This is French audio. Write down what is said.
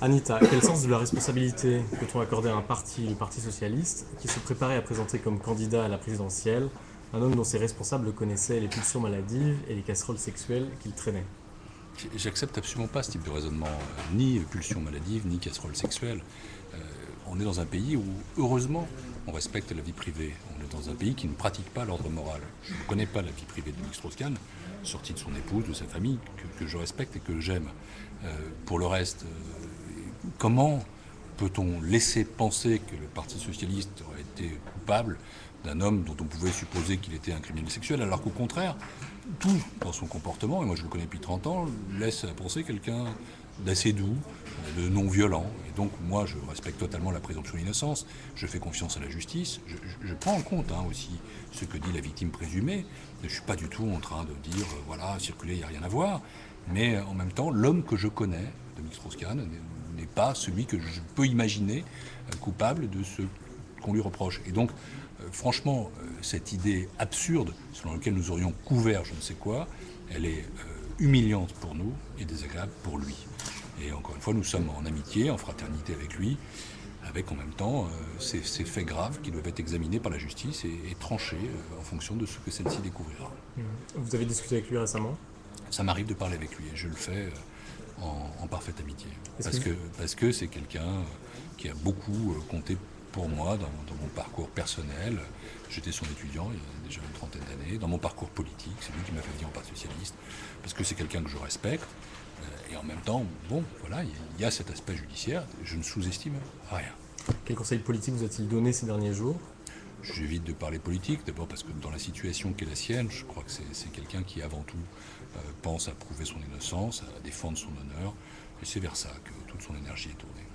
Anita, quel sens de la responsabilité peut-on accorder à un parti, le Parti socialiste, qui se préparait à présenter comme candidat à la présidentielle un homme dont ses responsables connaissaient les pulsions maladives et les casseroles sexuelles qu'il traînait? J'accepte absolument pas ce type de raisonnement, ni pulsion maladive, ni casserole sexuelle. On est dans un pays où, heureusement, on respecte la vie privée. On est dans un pays qui ne pratique pas l'ordre moral. Je ne connais pas la vie privée de Dominique Strauss-Kahn, sortie de son épouse, de sa famille, que je respecte et que j'aime. Pour le reste, comment peut-on laisser penser que le Parti socialiste aurait été coupable d'un homme dont on pouvait supposer qu'il était un criminel sexuel, alors qu'au contraire, tout dans son comportement, et moi je le connais depuis 30 ans, laisse à penser quelqu'un d'assez doux, de non violent. Et donc moi je respecte totalement la présomption d'innocence, je fais confiance à la justice, je prends en compte aussi ce que dit la victime présumée. Je ne suis pas du tout en train de dire, voilà, circuler, il n'y a rien à voir. Mais en même temps, l'homme que je connais, Dominique Strauss-Kahn, n'est pas celui que je peux imaginer coupable de ce qu'on lui reproche. Et donc, franchement, cette idée absurde selon laquelle nous aurions couvert je ne sais quoi, elle est humiliante pour nous et désagréable pour lui. Et encore une fois, nous sommes en amitié, en fraternité avec lui, avec en même temps ces faits graves qui doivent être examinés par la justice et tranchés en fonction de ce que celle-ci découvrira. Vous avez discuté avec lui récemment? Ça m'arrive de parler avec lui et je le fais en parfaite amitié. Est-ce que Parce que c'est quelqu'un qui a beaucoup compté pour moi dans mon parcours personnel. J'étais son étudiant il y a déjà une trentaine d'années. Dans mon parcours politique, c'est lui qui m'a fait venir au Parti socialiste. Parce que c'est quelqu'un que je respecte. Et en même temps, bon, voilà, il y a cet aspect judiciaire. Je ne sous-estime rien. quel conseil politique vous a-t-il donné ces derniers jours? J'évite de parler politique, d'abord parce que dans la situation qui est la sienne, je crois que c'est quelqu'un qui avant tout pense à prouver son innocence, à défendre son honneur, et c'est vers ça que toute son énergie est tournée.